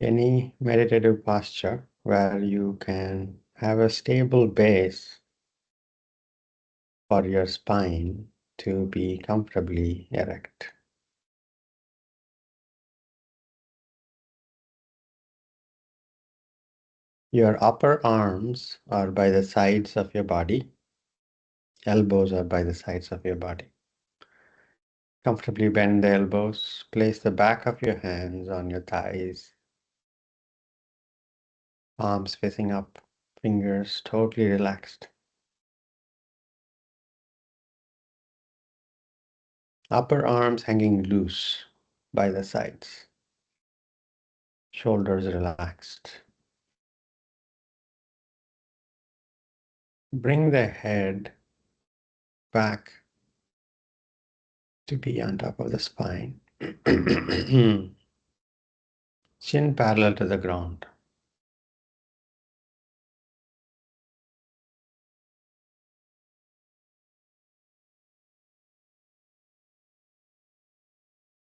Any meditative posture where you can have a stable base for your spine to be comfortably erect. Your upper arms are by the sides of your body. Elbows are by the sides of your body. Comfortably bend the elbows. Place the back of your hands on your thighs. Palms facing up. Fingers totally relaxed. Upper arms hanging loose by the sides. Shoulders relaxed. Bring the head back to be on top of the spine. Chin parallel to the ground.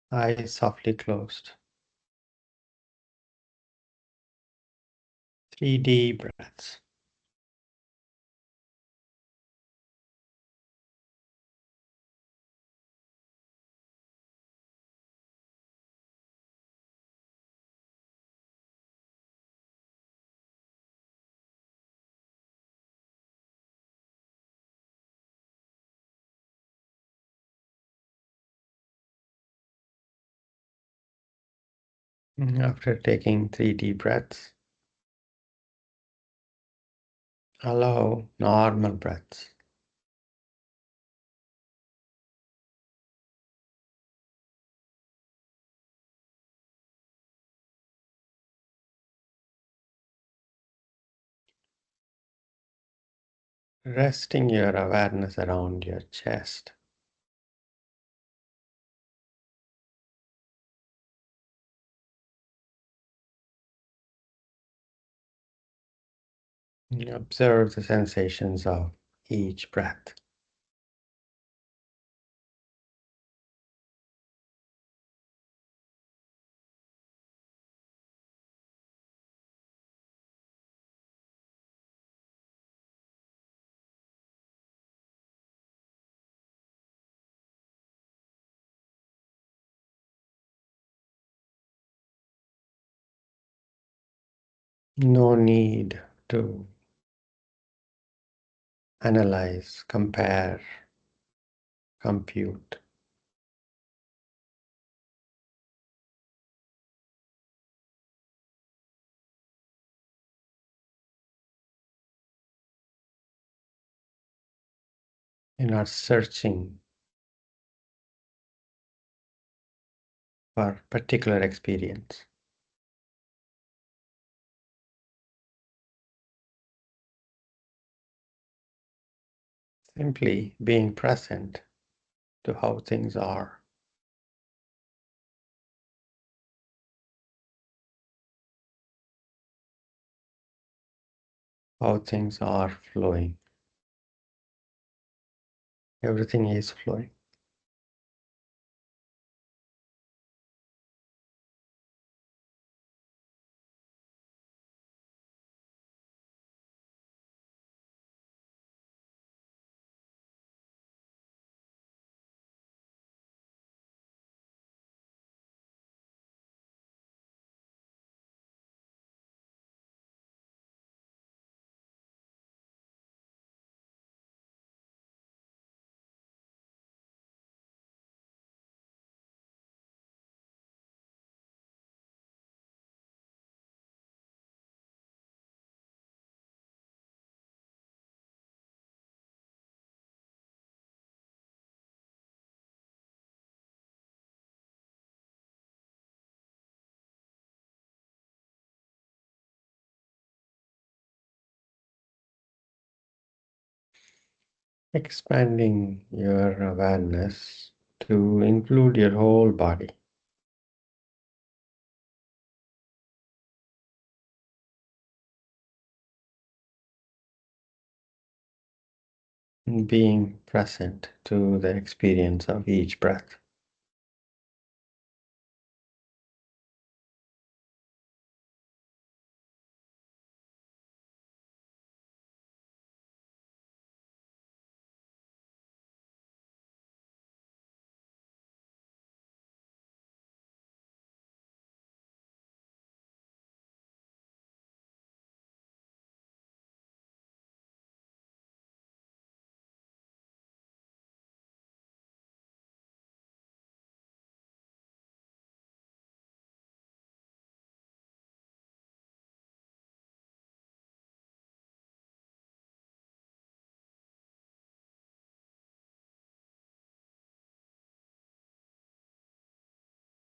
Eyes softly closed. 3 deep breaths. After taking 3 deep breaths, allow normal breaths. Resting your awareness around your chest. Observe the sensations of each breath. No need to analyze, compare, compute. You're not searching for particular experience. Simply being present to how things are. How things are flowing. Everything is flowing. Expanding your awareness to include your whole body. Being present to the experience of each breath.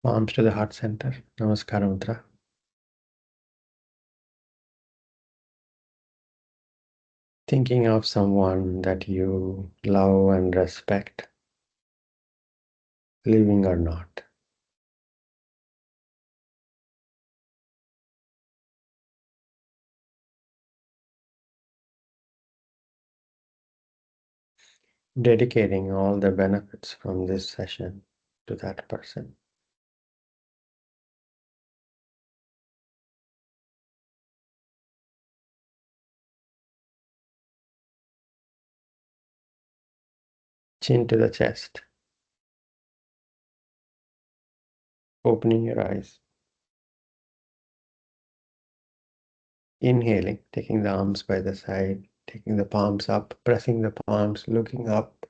Palms to the heart center. Namaskara Mudra. Thinking of someone that you love and respect, living or not. Dedicating all the benefits from this session to that person. Chin to the chest. Opening your eyes. Inhaling, taking the arms by the side, taking the palms up, pressing the palms, looking up.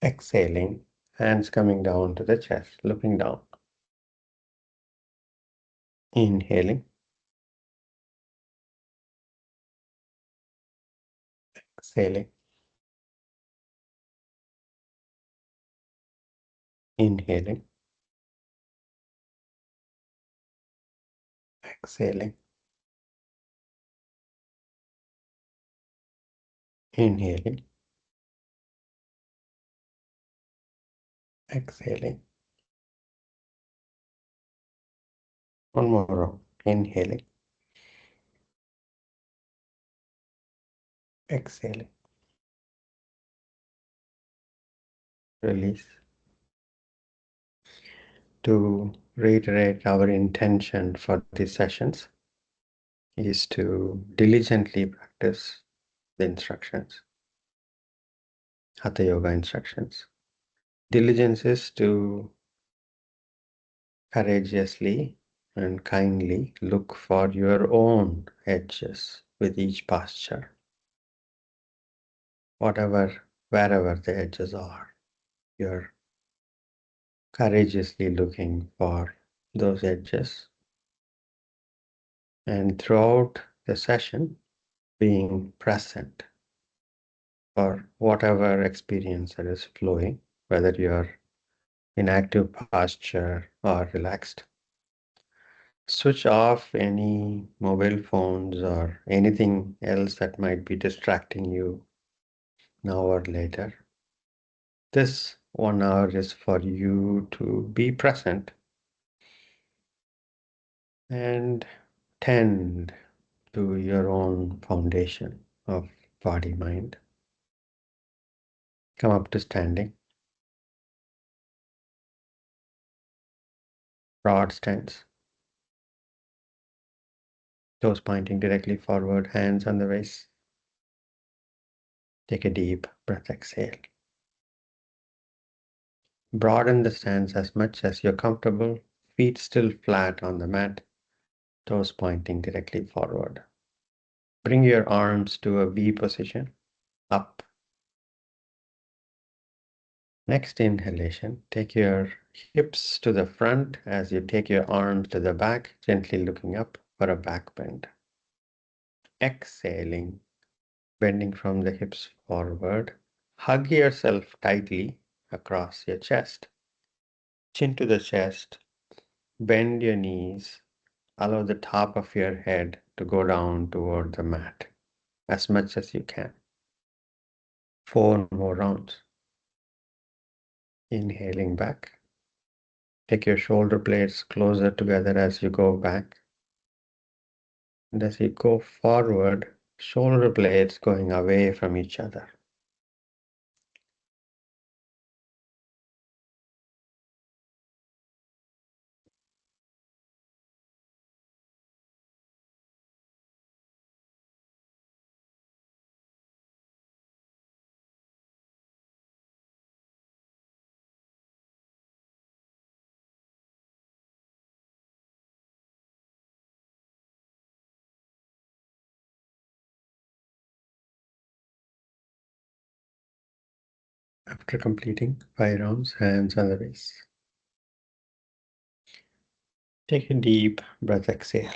Exhaling, hands coming down to the chest, looking down. Inhaling, exhaling. Inhaling, exhaling. Inhaling, exhaling. One more round. Inhaling, exhaling. Release. To reiterate, our intention for these sessions is to diligently practice the instructions, Hatha Yoga instructions. Diligence is to courageously and kindly look for your own edges with each posture, wherever the edges are. You're courageously looking for those edges, and throughout the session, being present for whatever experience that is flowing, whether you're in active posture or relaxed. Switch off any mobile phones or anything else that might be distracting you now or later. This 1 hour is for you to be present and tend to your own foundation of body-mind. Come up to standing, broad stance, toes pointing directly forward, hands on the waist. Take a deep breath, exhale. Broaden the stance as much as you're comfortable, feet still flat on the mat, toes pointing directly forward. Bring your arms to a V position, up. Next inhalation, take your hips to the front as you take your arms to the back, gently looking up for a back bend. Exhaling, bending from the hips forward. Hug yourself tightly across your chest. Chin to the chest. Bend your knees. Allow the top of your head to go down toward the mat as much as you can. 4 more rounds. Inhaling back. Take your shoulder blades closer together as you go back. And as you go forward, shoulder blades going away from each other. After completing 5 rounds, hands on the waist. Take a deep breath, exhale.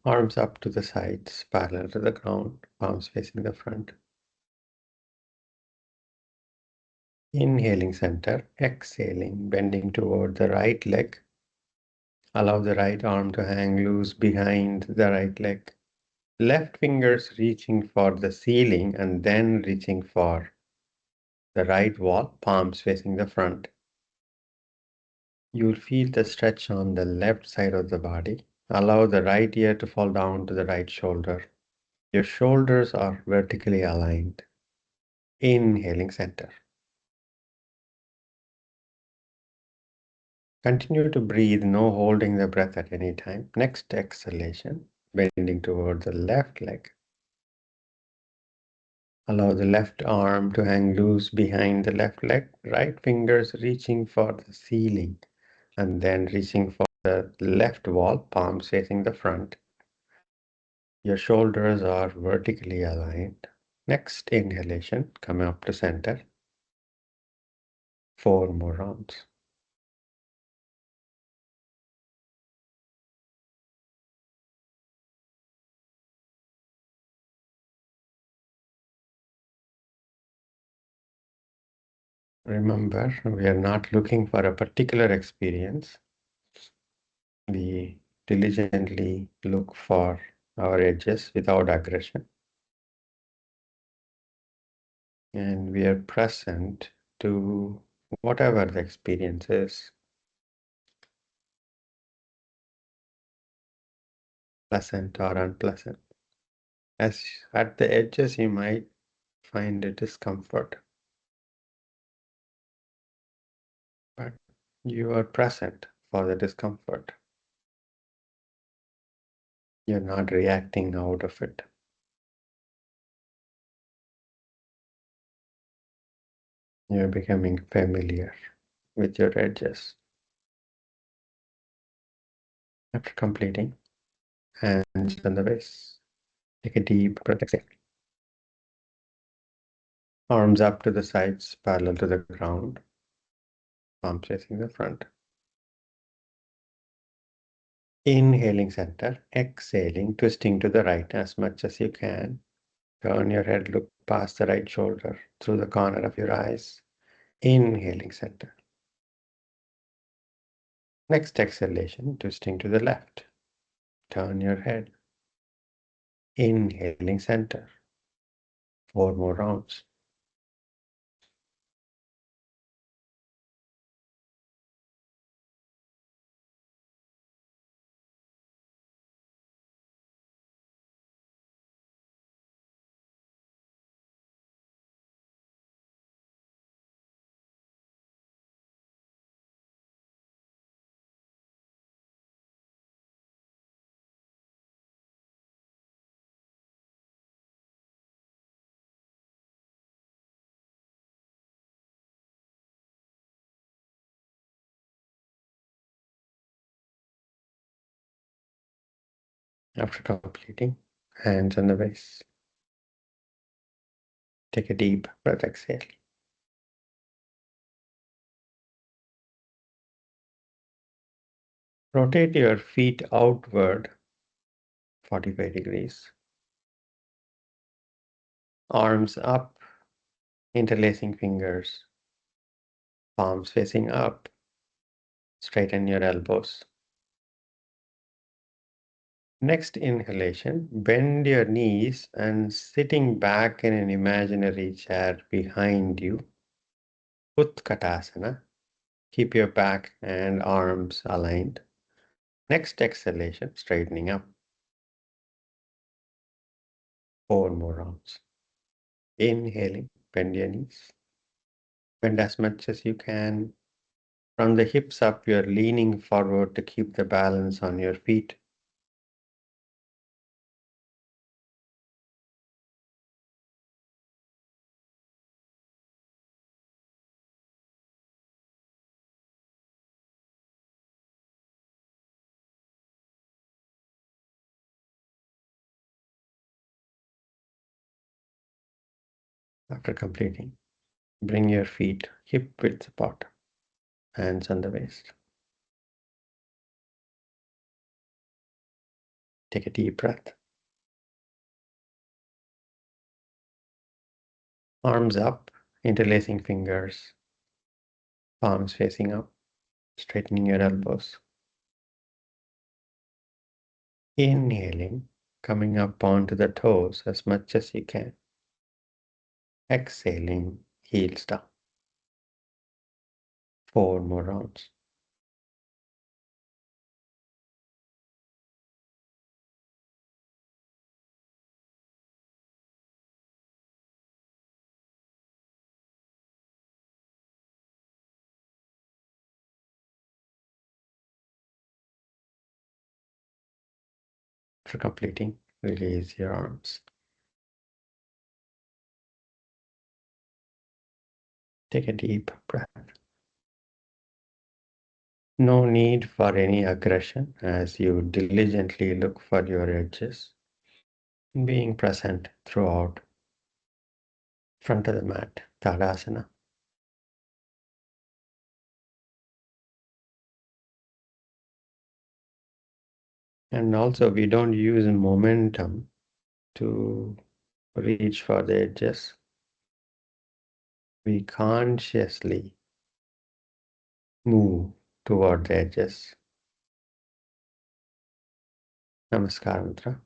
Arms up to the sides, parallel to the ground, palms facing the front. Inhaling center, exhaling, bending toward the right leg. Allow the right arm to hang loose behind the right leg. Left fingers reaching for the ceiling and then reaching for the right wall, palms facing the front. You'll feel the stretch on the left side of the body. Allow the right ear to fall down to the right shoulder. Your shoulders are vertically aligned. Inhaling center. Continue to breathe, no holding the breath at any time. Next exhalation, bending toward the left leg. Allow the left arm to hang loose behind the left leg, right fingers reaching for the ceiling and then reaching for the left wall, palms facing the front. Your shoulders are vertically aligned. Next inhalation, come up to center. 4 more rounds. Remember, we are not looking for a particular experience. We diligently look for our edges without aggression. And we are present to whatever the experience is, pleasant or unpleasant. As at the edges, you might find a discomfort, but you are present for the discomfort. You're not reacting out of it. You're becoming familiar with your edges. After completing, hands on the waist. Take a deep breath, exhale. Arms up to the sides, parallel to the ground. Palms facing the front. Inhaling center, exhaling, twisting to the right as much as you can. Turn your head, look past the right shoulder, through the corner of your eyes. Inhaling center. Next exhalation, twisting to the left. Turn your head. Inhaling center. 4 more rounds. After completing, hands on the waist. Take a deep breath, exhale. Rotate your feet outward 45 degrees. Arms up, interlacing fingers. Palms facing up. Straighten your elbows. Next inhalation, bend your knees and sitting back in an imaginary chair behind you. Uttanasana. Keep your back and arms aligned. Next exhalation, straightening up. 4 more rounds. Inhaling, bend your knees. Bend as much as you can. From the hips up, you're leaning forward to keep the balance on your feet. After completing, bring your feet hip width apart, hands on the waist. Take a deep breath. Arms up, interlacing fingers, palms facing up, straightening your elbows. Inhaling, coming up onto the toes as much as you can. Exhaling, heels down. 4 more rounds. After completing, release your arms. Take a deep breath. No need for any aggression as you diligently look for your edges, being present throughout. Front of the mat, Tadasana. And also, we don't use momentum to reach for the edges. We consciously move toward the edges. Namaskar Mantra.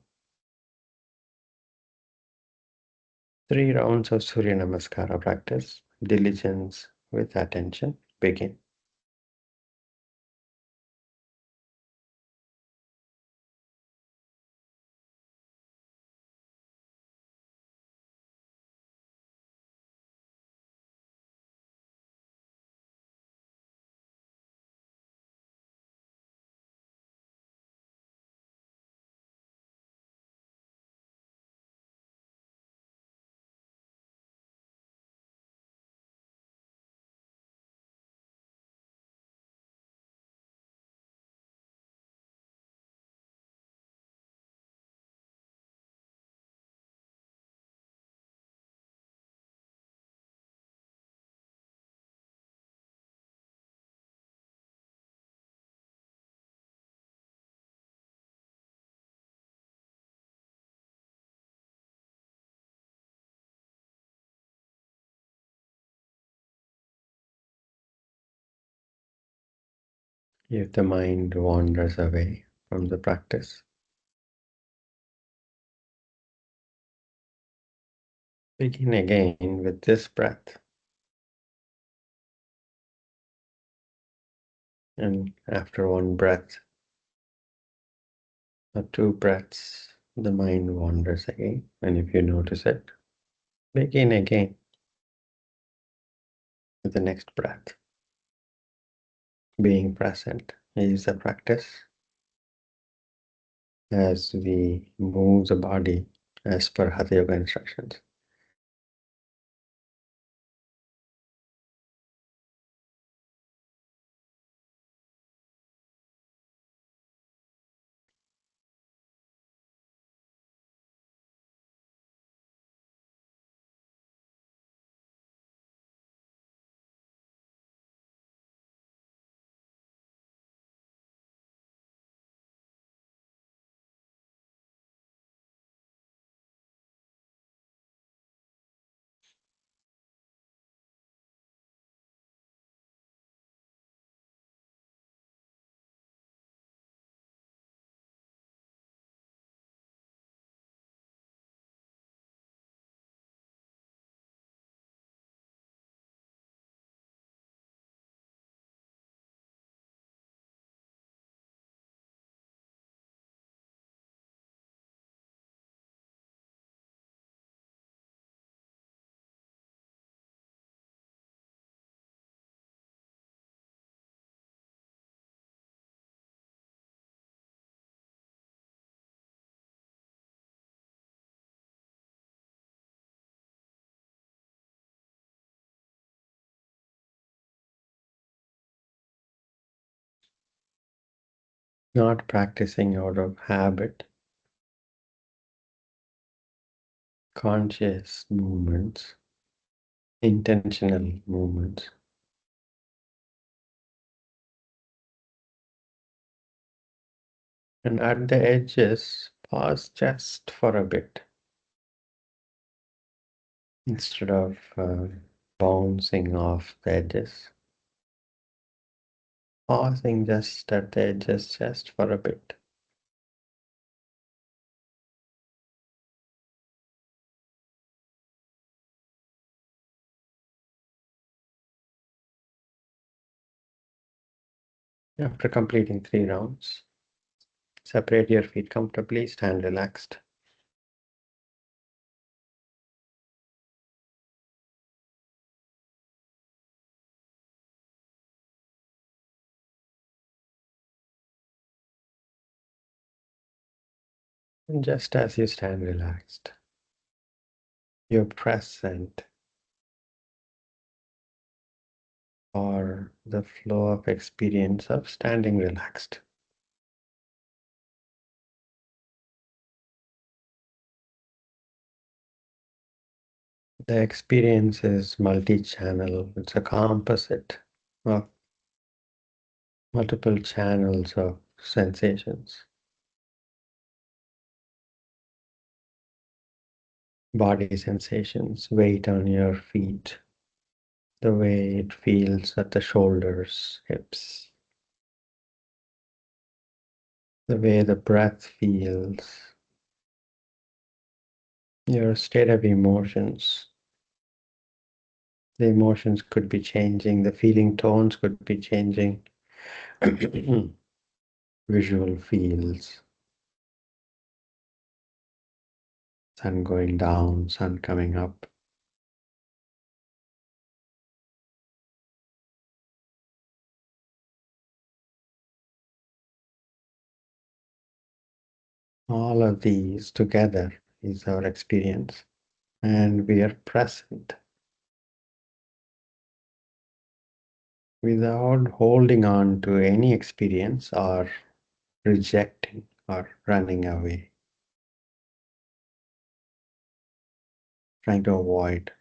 3 rounds of Surya Namaskara practice. Diligence with attention. Begin. If the mind wanders away from the practice, begin again with this breath. And after 1 breath or 2 breaths, the mind wanders again. And if you notice it, begin again with the next breath. Being present is the practice as we move the body as per Hatha Yoga instructions. Not practicing out of habit, conscious movements, intentional movements. And at the edges, Pause just for a bit instead of bouncing off the edges. Pausing just at the edges just for a bit. After completing 3 rounds, separate your feet comfortably, stand relaxed. And just as you stand relaxed, you're present for the flow of experience of standing relaxed. The experience is multi-channel. It's a composite of multiple channels of sensations. Body sensations, weight on your feet, the way it feels at the shoulders, hips, the way the breath feels, your state of emotions. The emotions could be changing, the feeling tones could be changing, visual feels, sun going down, sun coming up. All of these together is our experience, and we are present without holding on to any experience or rejecting or running away, trying to avoid.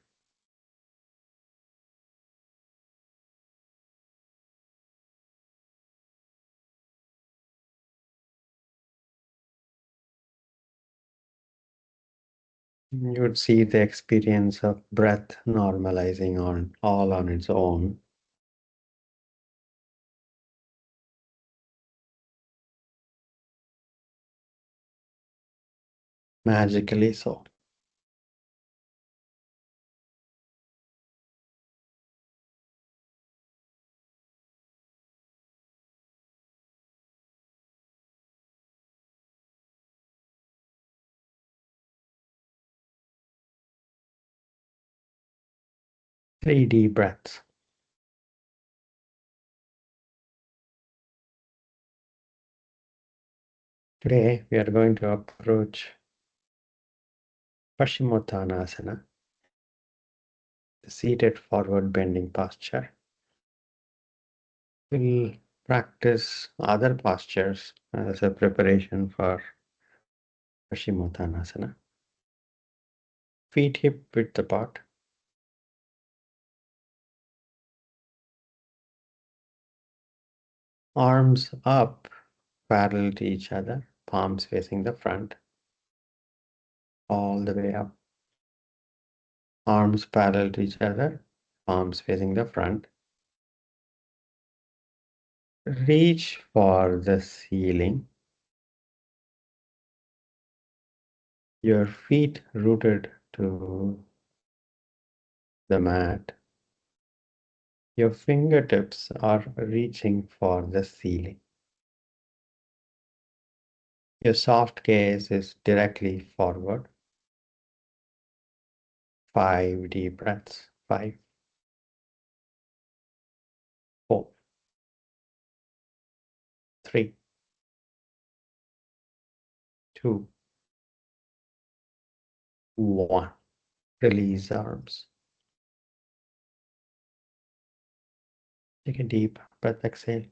You would see the experience of breath normalizing on all on its own. Magically so. Three deep breaths. Today we are going to approach Paschimottanasana, the seated forward bending posture. We'll practice other postures as a preparation for Paschimottanasana. Feet hip width apart. Arms up, parallel to each other, palms facing the front, all the way up. Arms parallel to each other, palms facing the front. Reach for the ceiling. Your feet rooted to the mat. Your fingertips are reaching for the ceiling. Your soft gaze is directly forward. 5 deep breaths. 5, 4, 3, 2, 1. Release arms. Take a deep breath, exhale.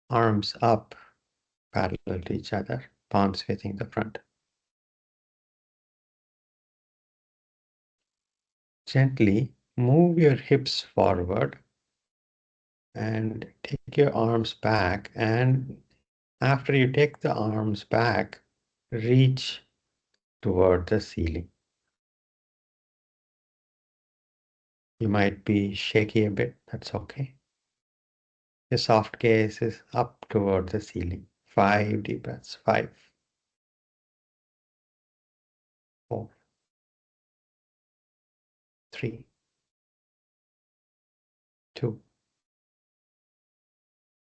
Arms up, parallel to each other, palms facing the front. Gently move your hips forward And take your arms back, and after you take the arms back, reach toward the ceiling. You might be shaky a bit, that's okay. Your soft gaze is up toward the ceiling. 5 deep breaths. 5, 4, 3, 2,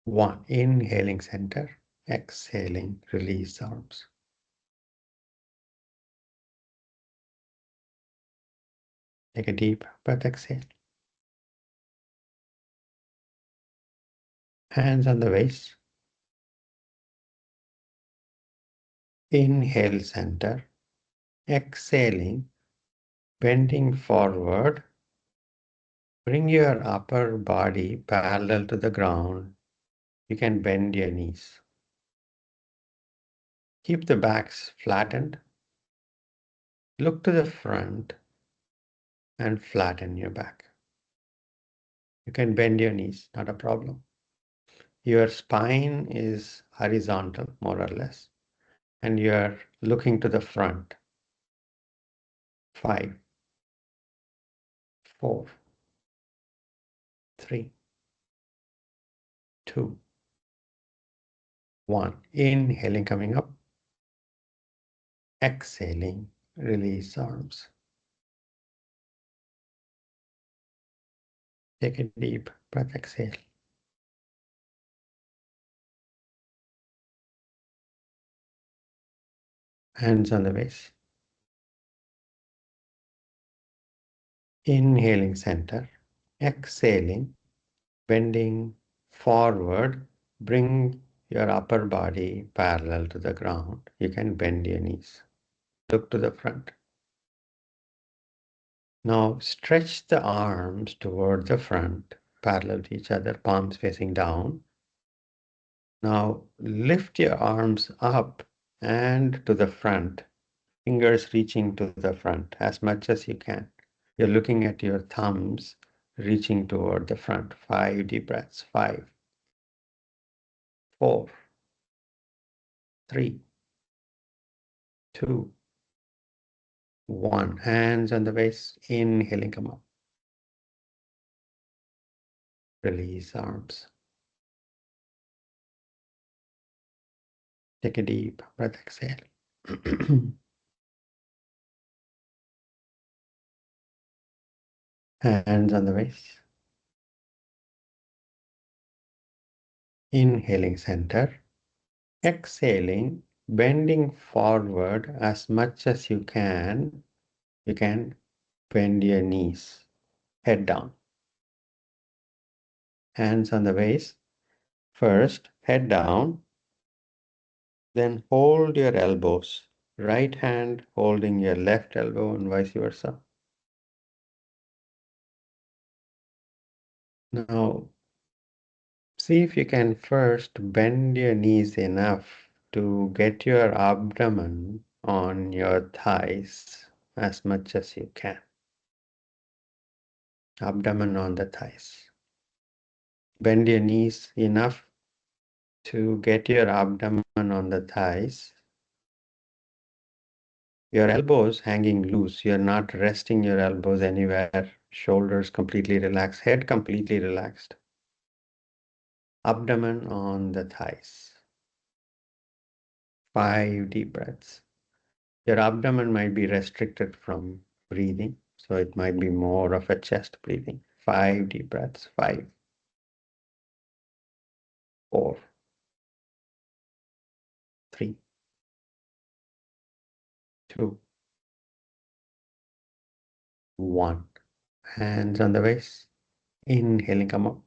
1. Inhaling center, exhaling, release arms. Take a deep breath, exhale. Hands on the waist. Inhale center, exhaling, bending forward. Bring your upper body parallel to the ground. You can bend your knees. Keep the backs flattened. Look to the front and flatten your back. You can bend your knees, not a problem. Your spine is horizontal, more or less, and you are looking to the front. 5, 4, 3, 2, 1. Inhaling, coming up. Exhaling, release arms. Take a deep breath, exhale. Hands on the waist. Inhaling center, exhaling, bending forward. Bring your upper body parallel to the ground. You can bend your knees. Look to the front. Now stretch the arms toward the front, parallel to each other, palms facing down. Now lift your arms up and to the front, fingers reaching to the front as much as you can. You're looking at your thumbs reaching toward the front. 5 deep breaths. 5, 4, 3, 2, 1. Hands on the waist. Inhaling, come up. Release arms. Take a deep breath, exhale. Hands on the waist. Inhaling center. Exhaling, bending forward as much as you can. You can bend your knees. Head down. Hands on the waist. First, head down. Then hold your elbows. Right hand holding your left elbow and vice versa. Now, see if you can first bend your knees enough to get your abdomen on your thighs as much as you can. Abdomen on the thighs. Bend your knees enough to get your abdomen on the thighs. Your elbows hanging loose. You're not resting your elbows anywhere. Shoulders completely relaxed. Head completely relaxed. Abdomen on the thighs. 5 deep breaths. Your abdomen might be restricted from breathing, so it might be more of a chest breathing. 5 deep breaths. 5, 4, 3, 2, 1. Hands on the waist. Inhaling, come up.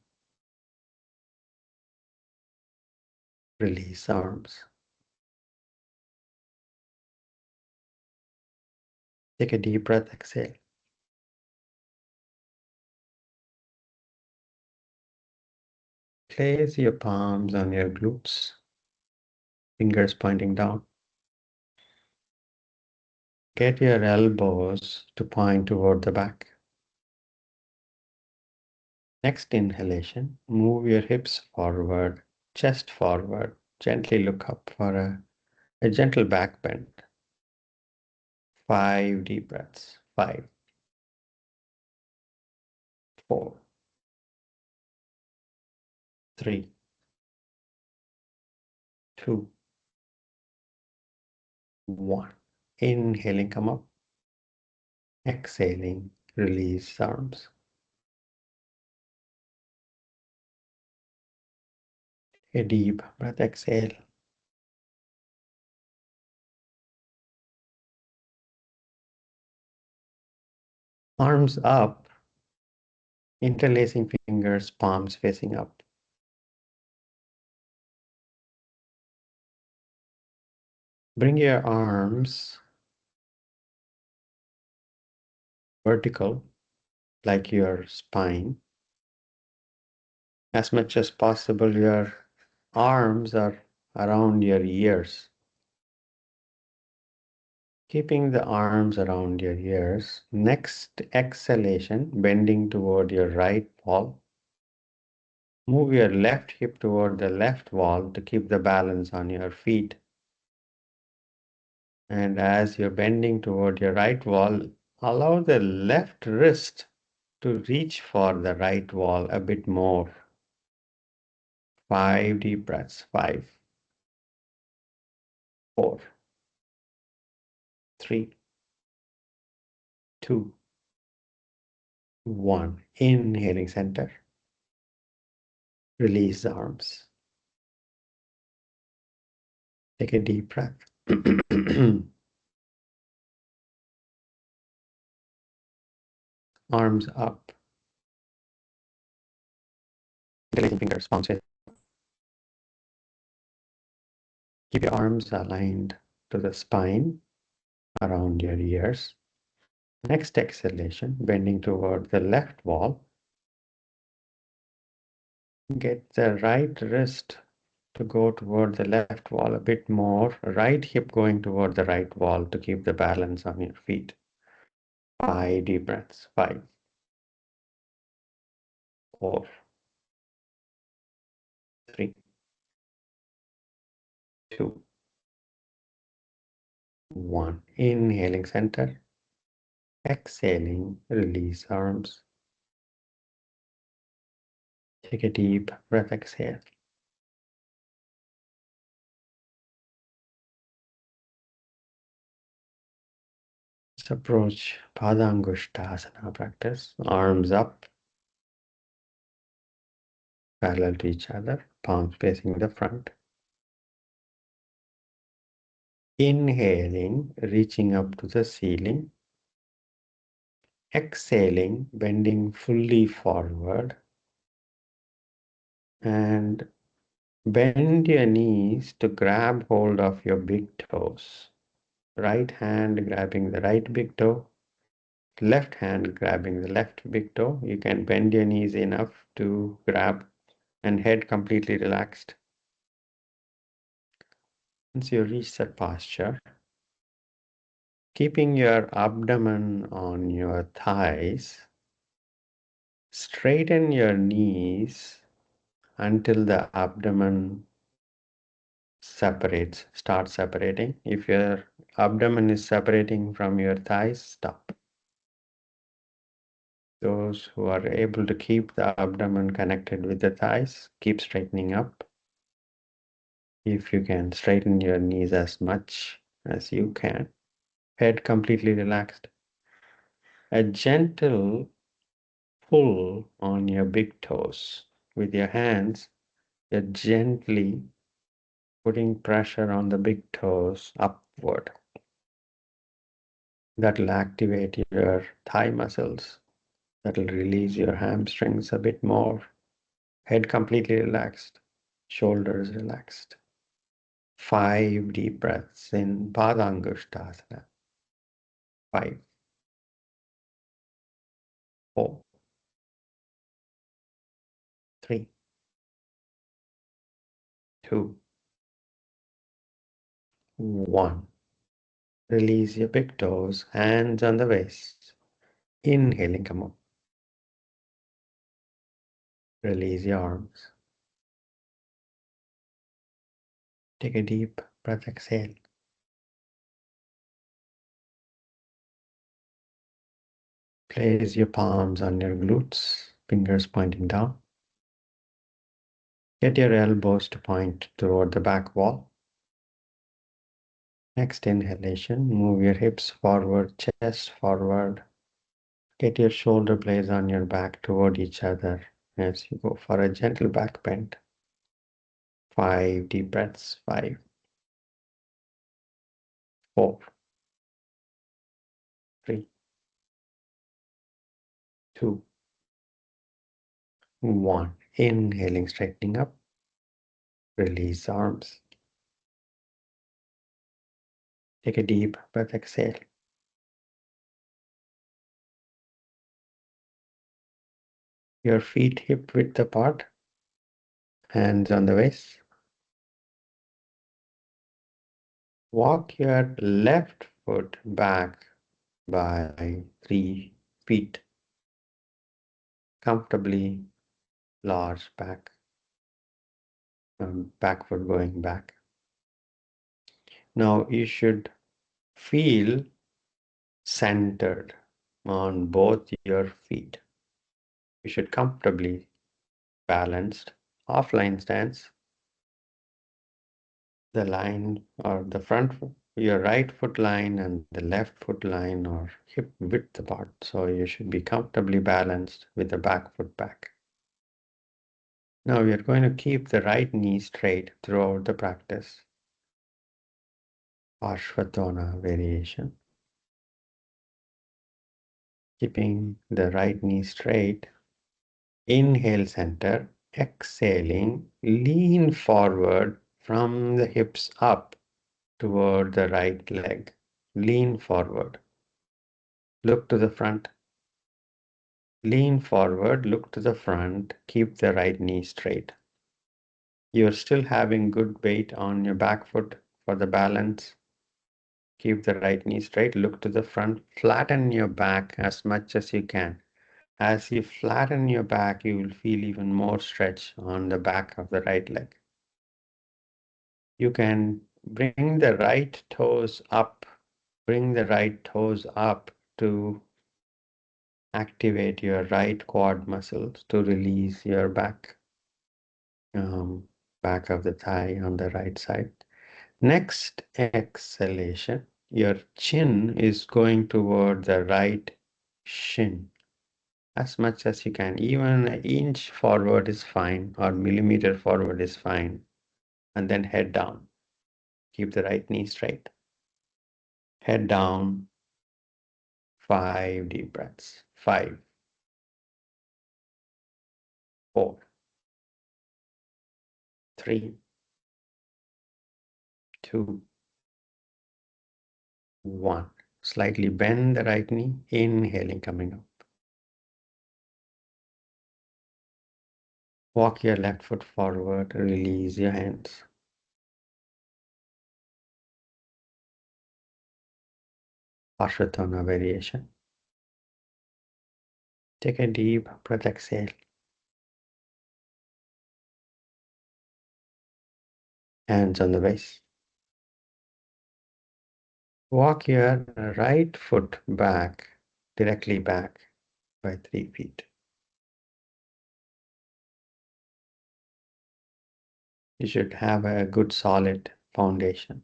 Release arms. Take a deep breath, exhale. Place your palms on your glutes, fingers pointing down. Get your elbows to point toward the back. Next inhalation, move your hips forward, chest forward, gently look up for a gentle back bend. 5 deep breaths. 5, 4, 3, 2, 1. Inhaling, come up. Exhaling, release arms. A deep breath, exhale. Arms up, interlacing fingers, palms facing up. Bring your arms vertical, like your spine. As much as possible, your arms are around your ears. Keeping the arms around your ears. Next exhalation, bending toward your right wall. Move your left hip toward the left wall to keep the balance on your feet. And as you're bending toward your right wall, allow the left wrist to reach for the right wall a bit more. 5 deep breaths. 5, 4, 3, 2, 1. Inhaling center. Release the arms. Take a deep breath. Arms up. Interlacing fingers, palms in. Keep your arms aligned to the spine around your ears. Next exhalation, bending toward the left wall. Get the right wrist to go toward the left wall a bit more. Right hip going toward the right wall to keep the balance on your feet. 5 deep breaths. 5, 4, 3, 2, 1. Inhaling center. Exhaling, release arms. Take a deep breath, exhale. Let's approach Padangusthasana practice. Arms up, parallel to each other, palms facing the front. Inhaling, reaching up to the ceiling. Exhaling, bending fully forward. And bend your knees to grab hold of your big toes. Right hand grabbing the right big toe. Left hand grabbing the left big toe. You can bend your knees enough to grab and head completely relaxed. Once you reach that posture, keeping your abdomen on your thighs, straighten your knees until the abdomen starts separating. If your abdomen is separating from your thighs, stop. Those who are able to keep the abdomen connected with the thighs, keep straightening up. If you can, straighten your knees as much as you can. Head completely relaxed. A gentle pull on your big toes. With your hands, you're gently putting pressure on the big toes upward. That will activate your thigh muscles. That will release your hamstrings a bit more. Head completely relaxed. Shoulders relaxed. 5 deep breaths in Padangusthasana. 5, 4, 3, 2, 1. Release your big toes, hands on the waist. Inhaling, come up. Release your arms. Take a deep breath, exhale. Place your palms on your glutes, fingers pointing down. Get your elbows to point toward the back wall. Next inhalation, move your hips forward, chest forward. Get your shoulder blades on your back toward each other as you go for a gentle back bend. 5 deep breaths. 5, 4, 3, 2, 1. Inhaling, straightening up. Release arms. Take a deep breath, exhale. Your feet hip width apart, hands on the waist. Walk your left foot back by 3 feet. Comfortably large back, back foot going back. Now you should feel centered on both your feet. You should comfortably balanced offline stance. The line or the front, your right foot line and the left foot line or hip width apart. So you should be comfortably balanced with the back foot back. Now we are going to keep the right knee straight throughout the practice. Parsvottanasana variation. Keeping the right knee straight. Inhale center. Exhaling, lean forward from the hips up toward the right leg. Lean forward. Look to the front. Lean forward, look to the front. Keep the right knee straight. You're still having good weight on your back foot for the balance. Keep the right knee straight. Look to the front. Flatten your back as much as you can. As you flatten your back, you will feel even more stretch on the back of the right leg. You can bring the right toes up. Bring the right toes up to activate your right quad muscles to release your back, back of the thigh on the right side. Next exhalation, your chin is going toward the right shin as much as you can. Even an inch forward is fine, or millimeter forward is fine. And then head down. Keep the right knee straight. Head down. 5 deep breaths. 5, 4, 3, 2, 1. Slightly bend the right knee. Inhaling, coming up. Walk your left foot forward. Release your hands. Paschimottanasana variation. Take a deep breath, exhale. Hands on the waist. Walk your right foot back, directly back by 3 feet. You should have a good solid foundation.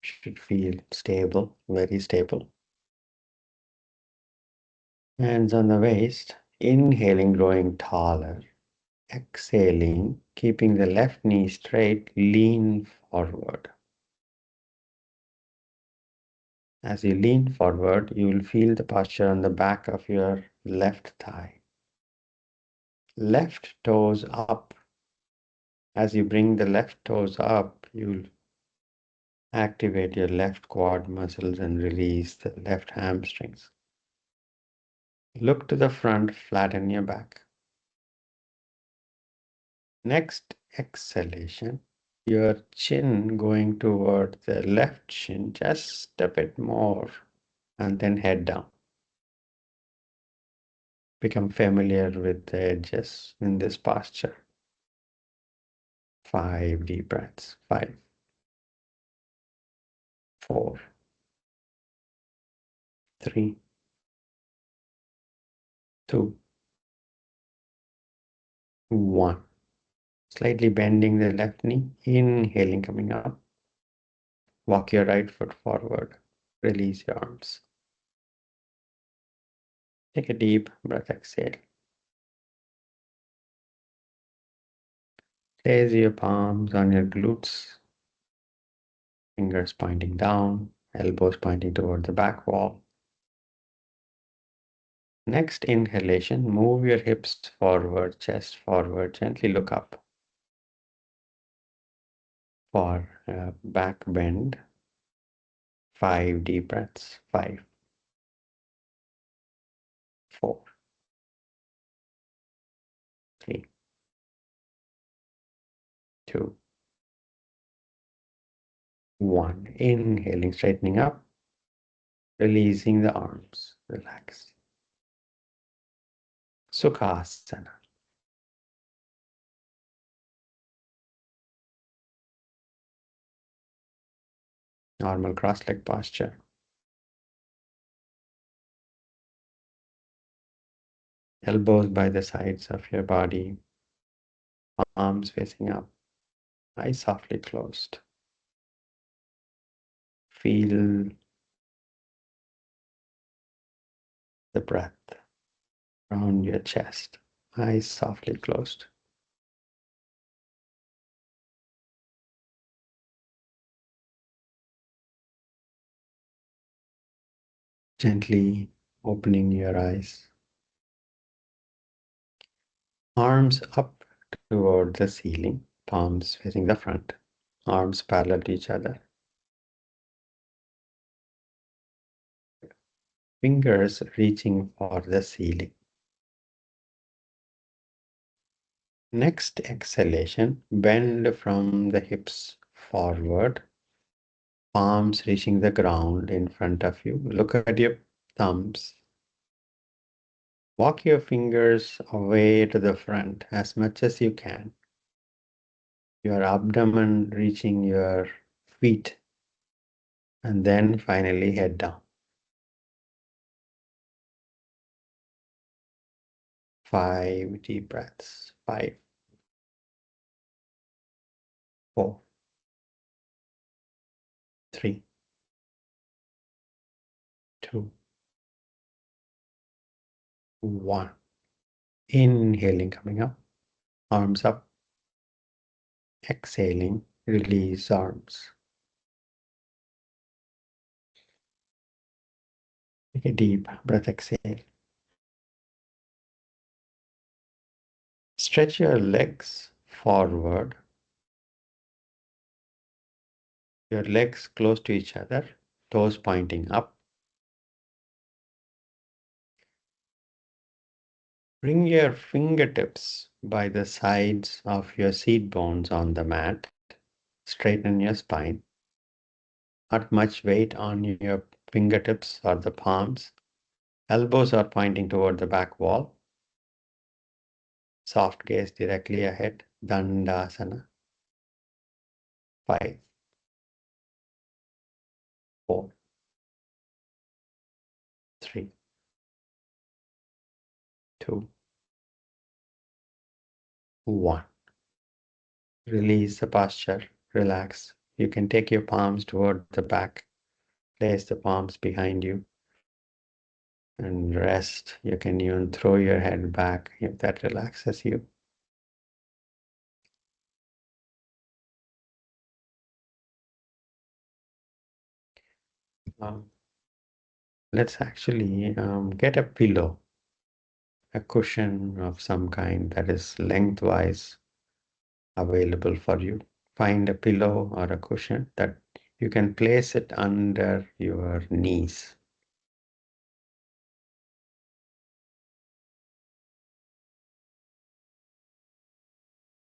You should feel stable, very stable. Hands on the waist. Inhaling, growing taller. Exhaling, keeping the left knee straight, lean forward. As you lean forward, you will feel the posture on the back of your left thigh. Left toes up. As you bring the left toes up, you'll activate your left quad muscles and release the left hamstrings. Look to the front, flatten your back. Next exhalation, your chin going toward the left shin, just a bit more, and then head down. Become familiar with the edges in this posture. 5 deep breaths. 5, 4, 3, 2, 1. Slightly bending the left knee. Inhaling, coming up. Walk your right foot forward. Release your arms. Take a deep breath, exhale. Place your palms on your glutes, fingers pointing down, elbows pointing toward the back wall. Next inhalation, move your hips forward, chest forward, gently look up for a back bend. 5 deep breaths. 5, 4, 3, 2, 1. Inhaling, straightening up, releasing the arms. Relax. Sukhasana. Normal cross-leg posture. Elbows by the sides of your body, arms facing up, eyes softly closed. Feel the breath around your chest, eyes softly closed. Gently opening your eyes. Arms up toward the ceiling, palms facing the front, arms parallel to each other. Fingers reaching for the ceiling. Next exhalation, bend from the hips forward, palms reaching the ground in front of you. Look at your thumbs. Walk your fingers away to the front as much as you can. Your abdomen reaching your feet, and then finally head down. 5 deep breaths. 5, 4, 3, 2, 1. Inhaling, coming up, arms up. Exhaling, release arms. Take a deep breath, exhale. Stretch your legs forward, your legs close to each other, toes pointing up. Bring your fingertips by the sides of your seat bones on the mat. Straighten your spine. Not much weight on your fingertips or the palms. Elbows are pointing toward the back wall. Soft gaze directly ahead. Dandasana. 5, 4, 3, 2, 1. Release the posture. Relax. You can take your palms toward the back. Place the palms behind you and rest. You can even throw your head back if that relaxes you. Let's actually get a pillow, a cushion of some kind that is lengthwise available for you. Find a pillow or a cushion that you can place it under your knees.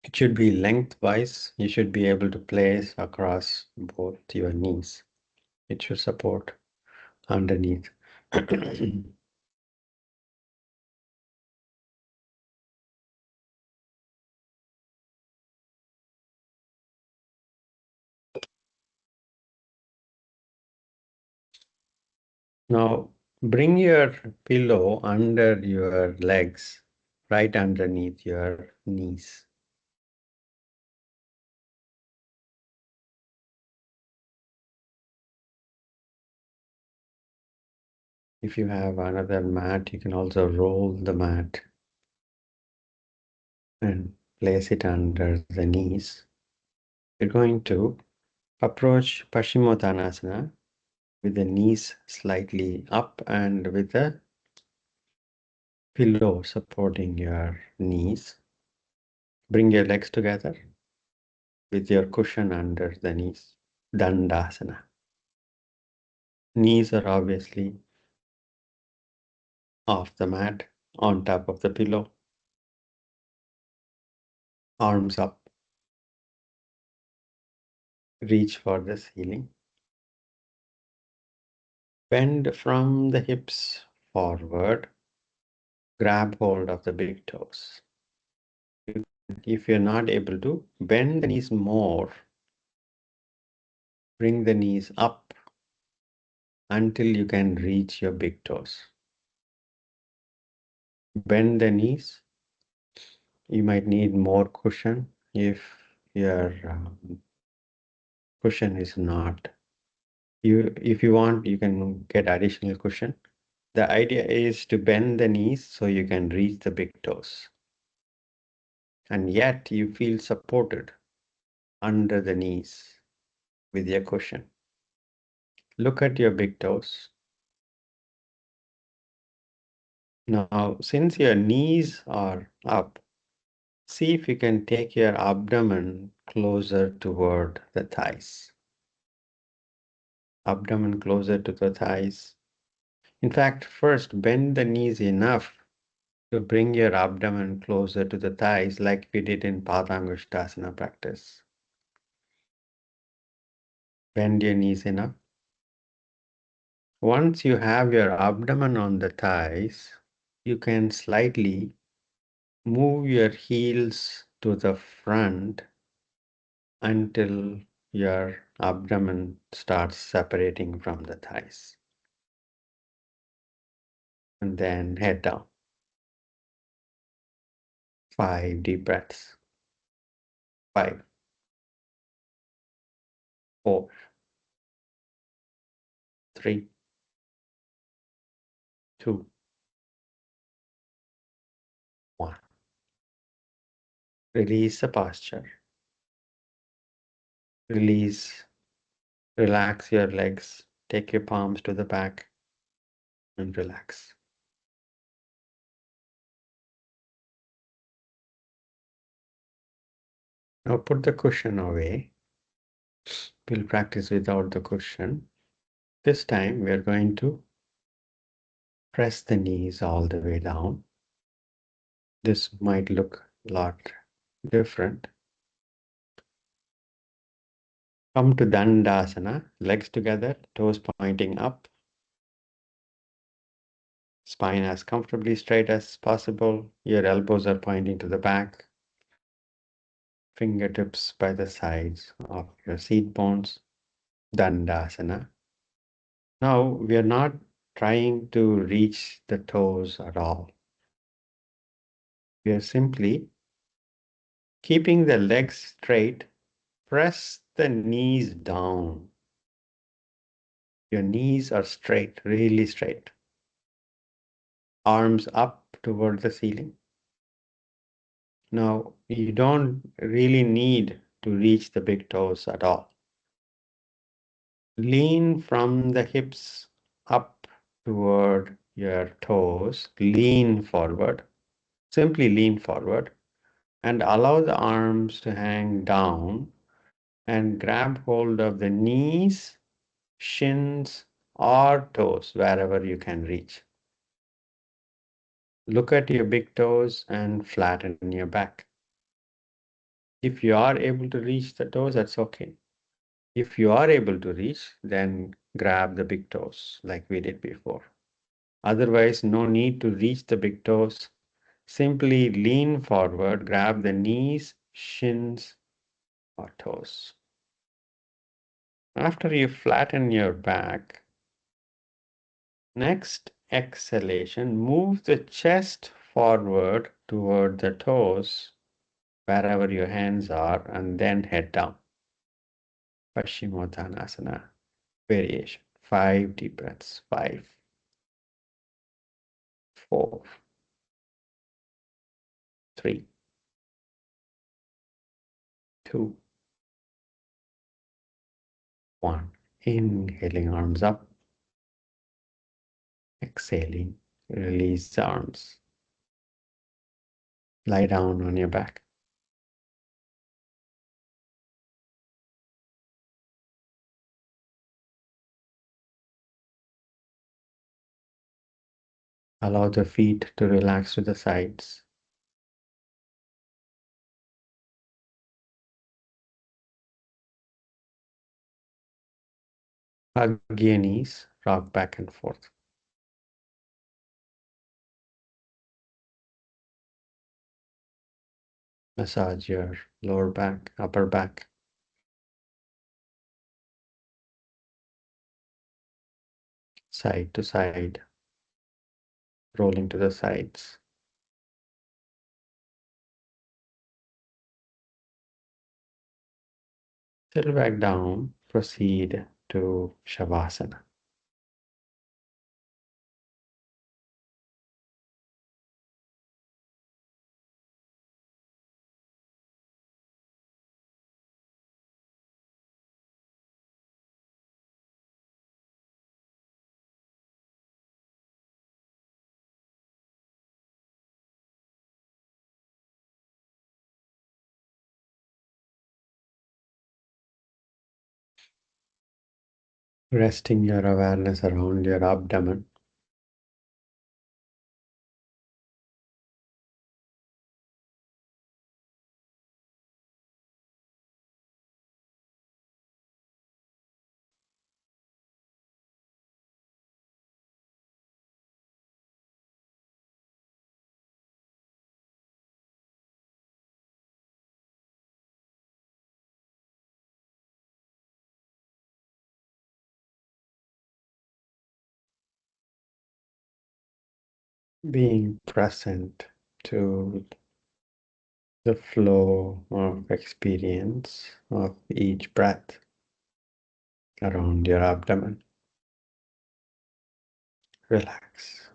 It should be lengthwise. You should be able to place across both your knees. It should support underneath. Now, bring your pillow under your legs, right underneath your knees. If you have another mat, you can also roll the mat and place it under the knees. You're going to approach Paschimottanasana with the knees slightly up and with the pillow supporting your knees. Bring your legs together with your cushion under the knees. Dandasana. Knees are obviously off the mat, on top of the pillow. Arms up. Reach for the ceiling. Bend from the hips forward. Grab hold of the big toes. If you're not able to, bend the knees more. Bring the knees up until you can reach your big toes. Bend the knees. You might need more cushion if your cushion is not. If you want, you can get additional cushion. The idea is to bend the knees so you can reach the big toes. And yet you feel supported under the knees with your cushion. Look at your big toes. Now, since your knees are up, see if you can take your abdomen closer toward the thighs. Abdomen closer to the thighs. In fact, first bend the knees enough to bring your abdomen closer to the thighs like we did in Padangusthasana practice. Bend your knees enough. Once you have your abdomen on the thighs, you can slightly move your heels to the front until your abdomen starts separating from the thighs. And then head down. 5 deep breaths. 5, 4, 3, 2, 1. Release the posture. Release, relax your legs. Take your palms to the back and relax. Now put the cushion away. We'll practice without the cushion. This time we are going to press the knees all the way down. This might look a lot different. Come to Dandasana, legs together, toes pointing up. Spine as comfortably straight as possible. Your elbows are pointing to the back. Fingertips by the sides of your seat bones. Dandasana. Now we are not trying to reach the toes at all. We are simply keeping the legs straight. Press the knees down. Your knees are straight, really straight. Arms up toward the ceiling. Now, you don't really need to reach the big toes at all. Lean from the hips up toward your toes. Lean forward. Simply lean forward and allow the arms to hang down and grab hold of the knees, shins, or toes, wherever you can reach. Look at your big toes and flatten your back. If you are able to reach the toes, that's okay. If you are able to reach, then grab the big toes like we did before. Otherwise, no need to reach the big toes. Simply lean forward, grab the knees, shins, or toes. After you flatten your back, Next exhalation, move the chest forward toward the toes, wherever your hands are, and then head down. Paschimottanasana variation. 5 deep breaths. 5, 4, 3, 2, 1. Inhaling, arms up. Exhaling, release the arms. Lie down on your back. Allow the feet to relax to the sides. Hug your knees, rock back and forth. Massage your lower back, upper back. Side to side, rolling to the sides. Settle back down, proceed to Shavasana. Resting your awareness around your abdomen. Being present to the flow of experience of each breath around your abdomen. Relax.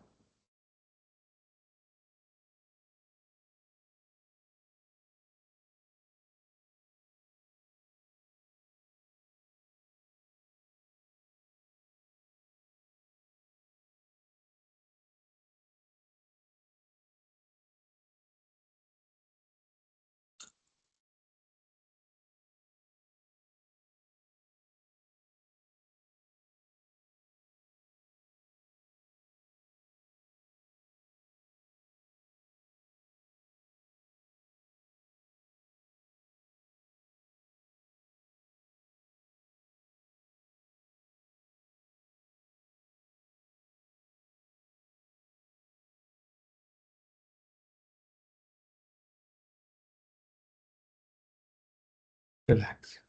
Relax.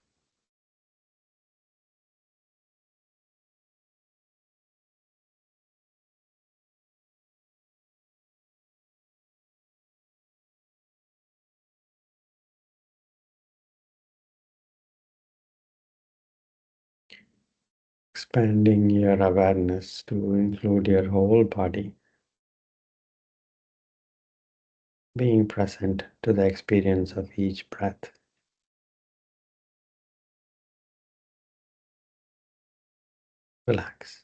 Expanding your awareness to include your whole body. Being present to the experience of each breath. Relax.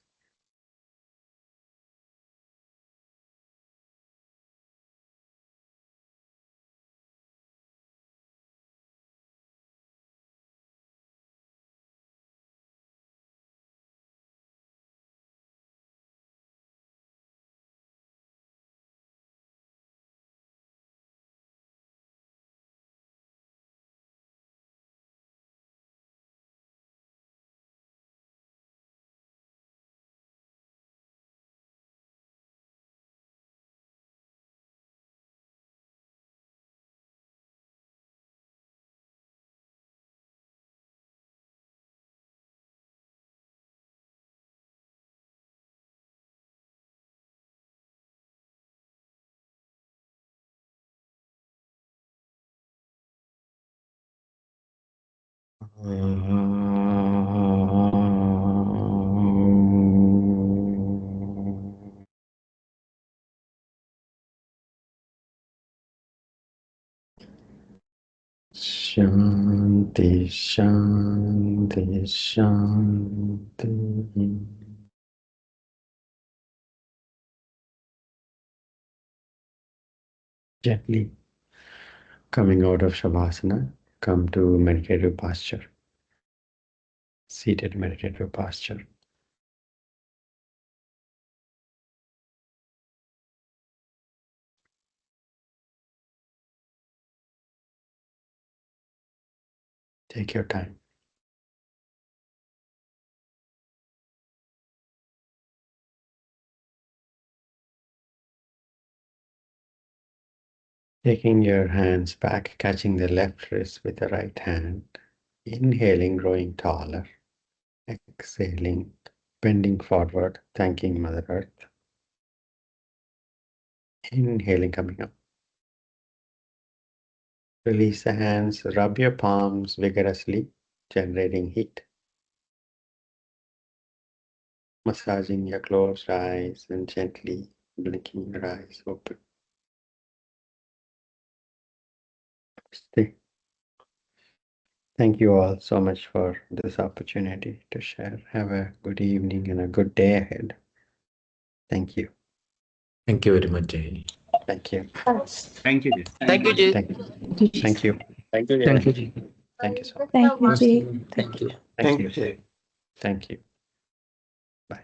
Shanti, Shanti, Shanti. Gently coming out of Shavasana, come to meditative posture, seated meditative posture. Take your time. Taking your hands back, catching the left wrist with the right hand. Inhaling, growing taller. Exhaling, bending forward, thanking Mother Earth. Inhaling, coming up. Release the hands, rub your palms vigorously, generating heat. Massaging your closed eyes and gently blinking your eyes open. Stay. Thank you all so much for this opportunity to share. Have a good evening and a good day ahead. Thank you. Thank you very much, Jay. Thank you. Thank you, Jay. Thank you, Jay. Thank you. Thank you. Thank you, Jay. Thank you, Jay. Thank you so much. Thank you, Ji. Thank you. Thank you. Thank you. Bye.